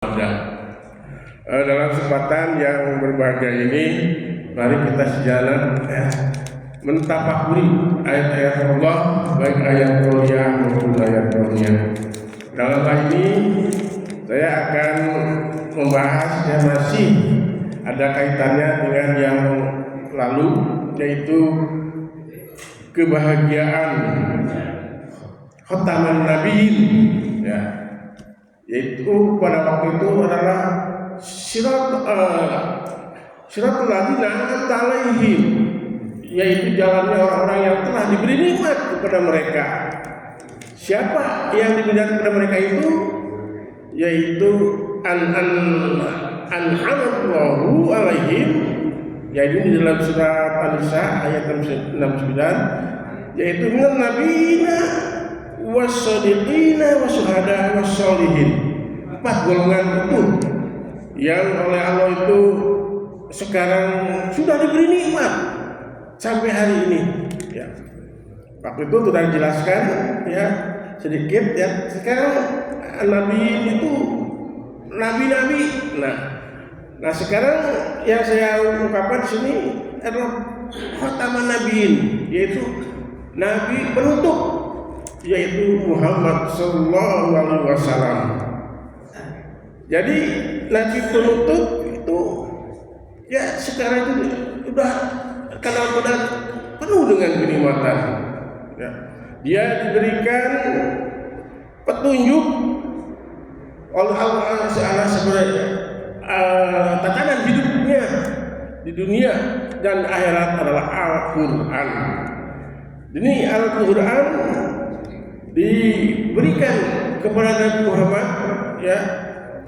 Dalam kesempatan yang berbahagia ini, mari kita sejalan mentafakuri ayat-ayat Allah, baik ayat kauniyah maupun ayat kauniyah. Dalam hal ini saya akan membahas yang masih ada kaitannya dengan yang lalu, yaitu kebahagiaan khataman nabiyyin, yaitu pada waktu itu adalah siratul ladzina an'amta 'alaihim, yaitu jalannya orang-orang yang telah diberi nikmat kepada mereka. Siapa yang diberi nikmat kepada mereka itu? Yaitu an'amallahu 'alaihim, yaitu di dalam surat An-Nisa ayat 69, yaitu minan nabiyina was-shadiqina was-syuhada was-sholihin. 4 golongan itu yang oleh Allah itu sekarang sudah diberi nikmat sampai hari ini. Waktu itu sudah dijelaskan sedikit. Sekarang nabi itu nabi-nabi. Nah sekarang yang saya ungkapkan di sini adalah khataman nabiin, yaitu nabi penutup, yaitu Muhammad sallallahu alaihi wasallam. Jadi nabi penutup itu sekarang itu sudah benar penuh dengan kenikmatan. Dia diberikan petunjuk oleh Allah sebagai tatanan hidupnya di dunia dan akhirat adalah Al-Quran. Ini Al-Quran diberikan kepada Nabi Muhammad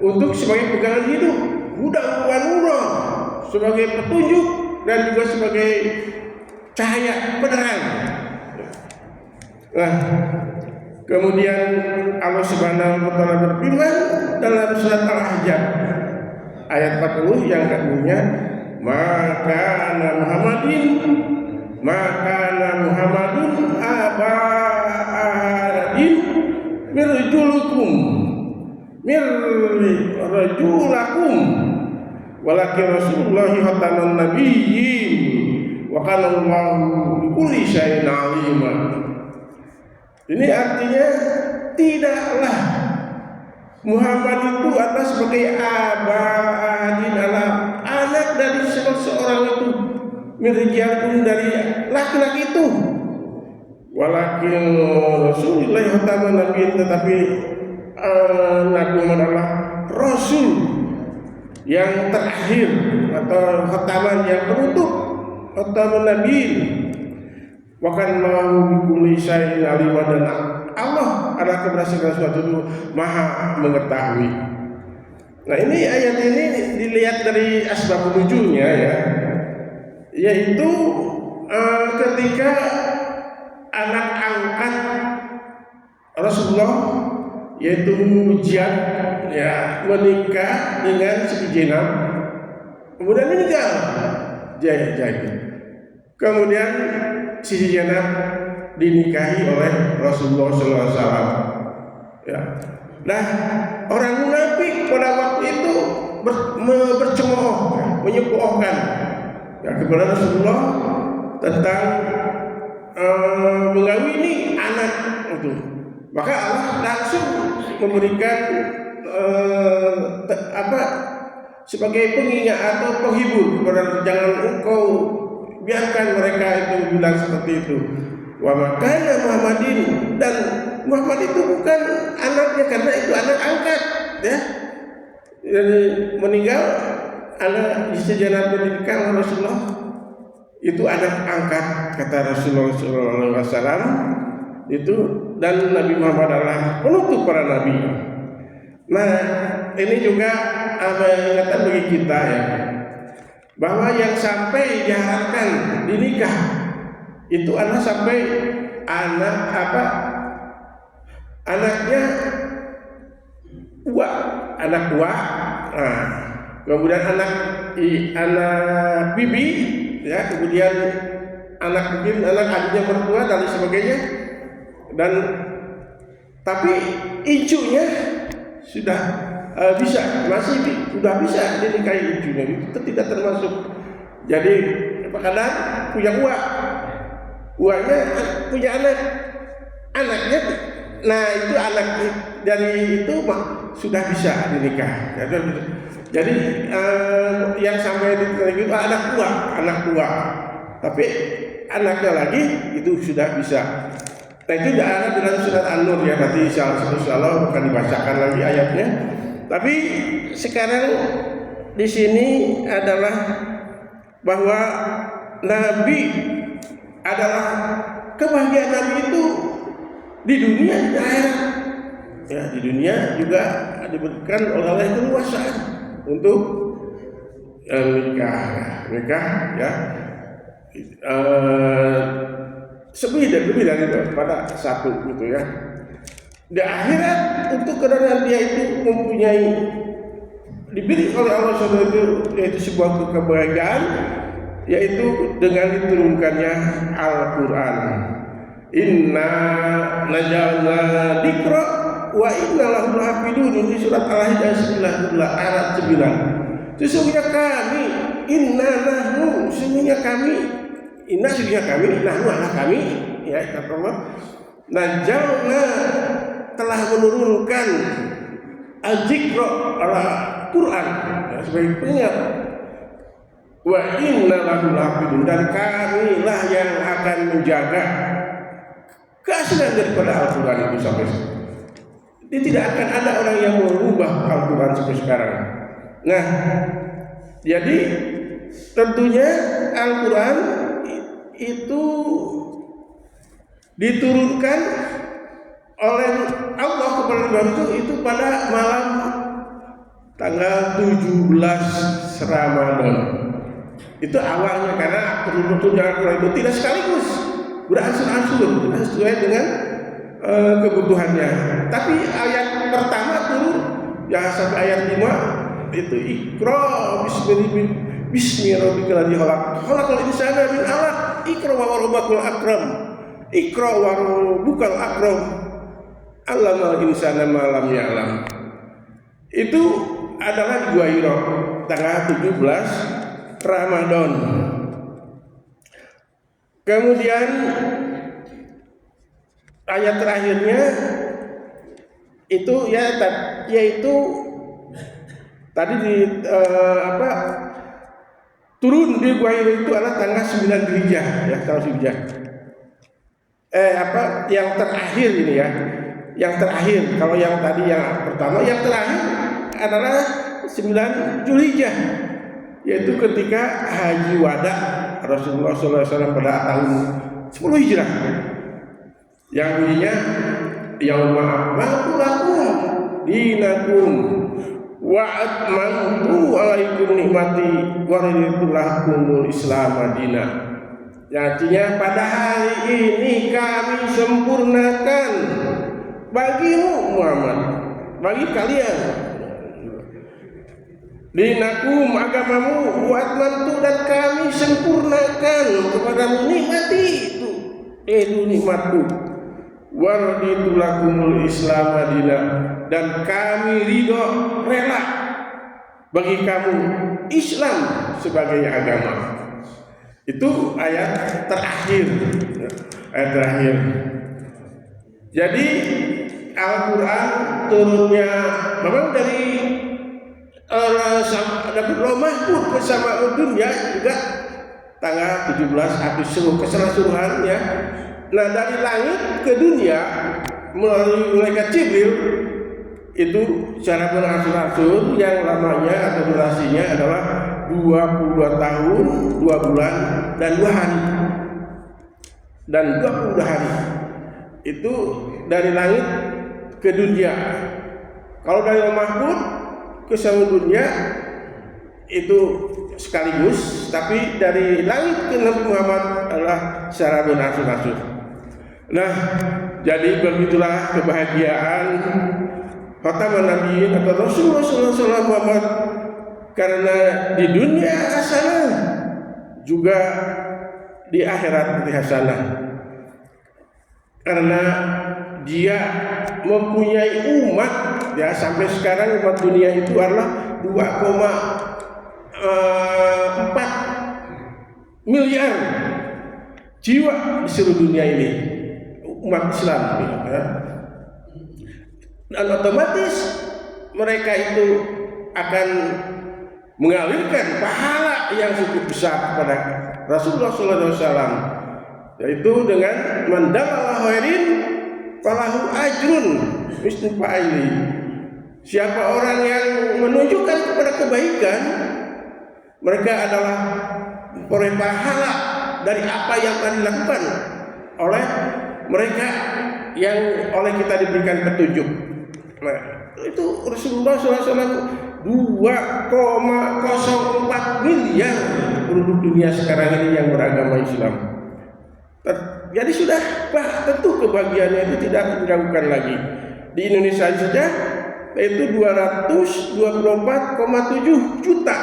untuk sebagai pegangan hidup, hudan wa nura, sebagai petunjuk dan juga sebagai cahaya penerang. Kemudian Allah Subhanahu wa taala berfirman dalam surat Al-Ahzab ayat 40 yang bunyinya, maka Muhammadun aba ahadin mirrajulakum walakin Rasulullah khataman nabiyyin wa kana Allahu bikulli syai'in 'alima. Ini artinya tidaklah Muhammad itu adalah sebagai abadin, adalah anak dari seorang itu, mirjalakum dari laki-laki itu. Walakin Rasulullah khataman nabiyyin, tetapi Nabi Muhammad adalah Rasul yang terakhir atau khataman yang penutup, khataman nabiyyin. Wa kana Allahu bikulli syai'in 'alima, dan Allah adalah kepada segala sesuatu itu maha mengetahui. Nah ini ayat ini dilihat dari asbab nuzulnya yaitu ketika anak angkat Rasulullah yaitu Ziyad menikah dengan Siti Zainab, kemudian meninggal jadi. Kemudian Siti Zainab dinikahi oleh Rasulullah SAW. Nah, orang munafik pada waktu itu bercemooh, menyepoohkan kepada Rasulullah tentang mengawini anak itu. Maka Allah langsung memberikan sebagai pengingat atau penghibur kepada, jangan engkau biarkan mereka itu bilang seperti itu. Wa makana Muhammadin, dan Muhammad itu bukan anaknya karena itu anak angkat Jadi meninggal anak Zainab menikah Rasulullah itu anak angkat, kata Rasulullah SAW itu, dan Nabi Muhammad adalah penutup para nabi. Nah ini juga ingatan bagi kita bahwa yang sampai diharapkan dinikah itu anak sampai anaknya anak tua, kemudian anak bibi, kemudian anak adiknya mertua dan sebagainya, dan tapi icunya sudah sudah bisa dinikahi cucunya, itu tidak termasuk. Jadi kadang punya uangnya punya anaknya, nah itu anak dari itu sudah bisa dinikah. Jadi yang sampai itu anak tua, tapi anaknya lagi itu sudah bisa. Nah itu ada dalam surat An-Nur ya, nanti insyaallah akan dibacakan lagi ayatnya. Tapi sekarang di sini adalah bahwa Nabi adalah kebahagiaan Nabi itu di dunia di akhirat. Ya, di dunia juga diberikan oleh Allah keleluasaan untuk nikah ya. Lebih daripada satu gitu ya. Di akhirat untuk kedatangan dia itu mempunyai diberi oleh Allah SWT yaitu sebuah kebahagiaan, yaitu dengan diturunkannya Al-Quran. Inna najalna dikra wa inna lahu lahafidun, di surat Al-Hijr 9 ayat 9. Sesungguhnya kami, sesungguhnya kami, nahnu adalah kami, ya kata Allah. Najalna telah menurunkan al-zikra Al-Quran ya, sebagai pengingat. Wa inna lahu lahafidun, dan kamilah yang akan menjaga keaslian daripada Al-Quran itu sampai sekarang. Tidak akan ada orang yang merubah Al-Quran sampai sekarang. Nah, jadi tentunya Al-Quran itu diturunkan oleh Allah kepada Nabi itu pada malam tanggal 17 Ramadan. Itu awalnya, karena turunnya Al-Quran itu tidak sekaligus, beransur-ansur sesuai dengan kebutuhannya. Tapi ayat pertama turun ya sampai ayat 5 itu Iqra bismi rabbikal ladzi khalaqal insana min 'alaq, Iqra wa rabbukal akram, Iqra wa rabbukal akram, allamal insana ma lam ya'lam. Itu adalah di Guairo tanggal 17 Ramadan. Kemudian ayat terakhirnya itu yaitu tadi turun di Guairo itu adalah tanggal 9 Dzulhijjah ya, tanggal Dzulhijjah. Yang terakhir ini ya. Yang terakhir, kalau yang tadi yang pertama, yang terakhir adalah 9 Dzulhijjah, yaitu ketika haji wada Rasulullah SAW pada tahun 10 Hijrah. Yang bunyinya yauma akmaltu lakum dinakum wa atmamtu alaikum nikmati wa raditu lakumul Islam madina. Artinya pada hari ini kami sempurnakan bagimu Muhammad, bagi kalian dinakum agamamu, wa atmamtu, dan kami sempurnakan kepadamu nikmati itu nikmatku, wa raditu lakumul Islam madina, dan kami ridho rela bagi kamu Islam sebagai agama. Itu ayat terakhir. Jadi Al-Quran turunnya memang dari Lauh Mahfuz bersama dunia juga tanggal 17 Agustus keseluruhan ya. Nah, dari langit ke dunia melalui malaikat Jibril itu secara berangsur-angsur, yang lamanya atau durasinya adalah 22 tahun, 2 bulan dan 2 hari. Dan 22 hari. Itu dari langit ke dunia. Kalau dari Lauh Mahfuz ke seluruh dunia itu sekaligus, tapi dari langit ke Nabi Muhammad adalah secara berangsur-angsur. Nah, jadi begitulah kebahagiaan khataman nabiyyin atau Rasulullah SAW Muhammad, karena di dunia hasanah juga di akhirat hasanah. Karena dia mempunyai umat, ya sampai sekarang umat dunia itu adalah 2,4 miliar jiwa di seluruh dunia ini, umat Islam, ya. Dan otomatis mereka itu akan mengalirkan pahala yang cukup besar kepada Rasulullah SAW, yaitu dengan mandalala khairin falahu ajrun mislu fa'ili. Siapa orang yang menunjukkan kepada kebaikan, mereka adalah memperoleh pahala dari apa yang akan dilakukan oleh mereka yang oleh kita diberikan petunjuk. Nah, itu Rasulullah SAW 2,04 miliar penduduk dunia sekarang ini yang beragama Islam. Jadi sudah tentu kebahagiaannya itu tidak diragukan lagi. Di Indonesia saja itu 224,7 juta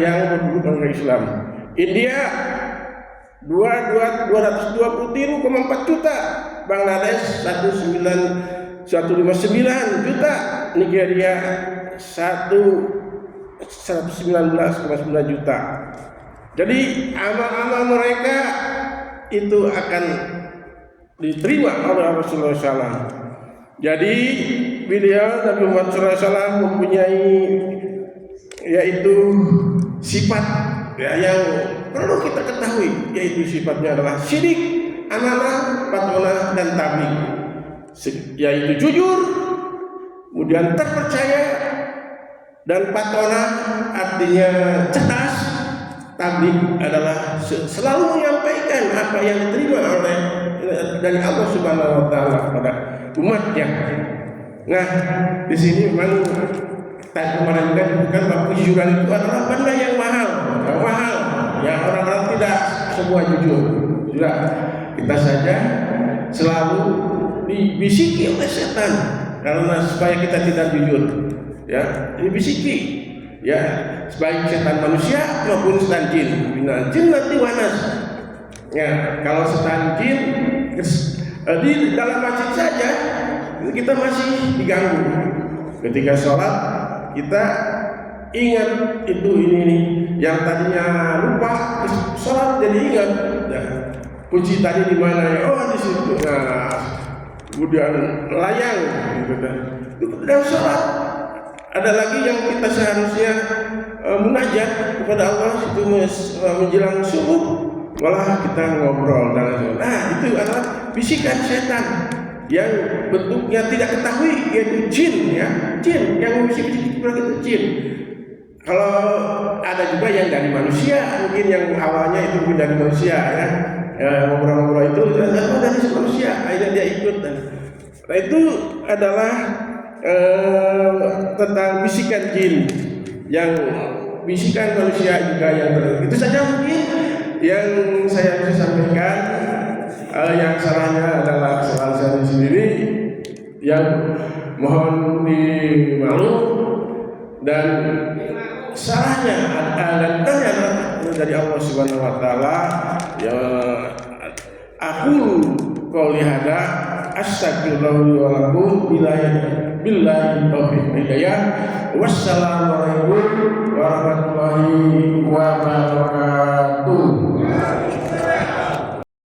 yang penduduk beragama Islam. India 223,4 juta, Bangladesh 159 juta, Nigeria 119,9 juta. Jadi amal-amal mereka itu akan diterima oleh Rasulullah SAW. Jadi beliau Nabi Muhammad SAW mempunyai yaitu sifat yang perlu kita ketahui, yaitu sifatnya adalah syirik, amanah, patonah, dan tabligh, yaitu jujur, kemudian terpercaya, dan patonah artinya cerdas, tabligh adalah selalu menyampaikan apa yang diterima oleh dari Allah Subhanahu wa taala kepada umatnya. Nah, di sini memang tadi kemarin bukan bahwa kejujuran itu adalah benda yang mahal, yang orang-orang tidak semua jujur. Tidak, kita saja selalu dibisiki oleh setan karena supaya kita tidak jujur, ya, dibisiki, ya, baik setan manusia maupun setan jin. Minal jinnati wan nas. Ya, kalau setan jin di dalam masjid saja kita masih diganggu. Ketika sholat kita ingat itu ini yang tadinya lupa sholat jadi ingat. Ya, kunci tadi di mana ya? Oh, di situ. Nah, kemudian layang gitu kan. Itu dalam sholat. Ada lagi yang kita seharusnya munajat kepada Allah itu menjelang subuh, malah kita ngobrol dan nah itu adalah bisikan setan yang bentuknya tidak ketahui, yaitu jin, ya, jin yang bisik-bisik itu jin. Kalau ada juga yang dari manusia, mungkin yang awalnya itu dari manusia, ya, ngobrol-ngobrol itu dari manusia, akhirnya dia ikut. Nah itu adalah tentang bisikan jin, yang bisikan manusia juga yang itu saja mungkin yang saya bisa sampaikan. Yang salahnya adalah kesalahan saya sendiri, yang mohon dimaklum, dan salahnya adalah dari Allah Subhanahu wa taala. Ya, aku qouli hada astaghfirullah wa lakum billahi taufiq hidayah. Wassalamualaikum warahmatullahi wabarakatuh.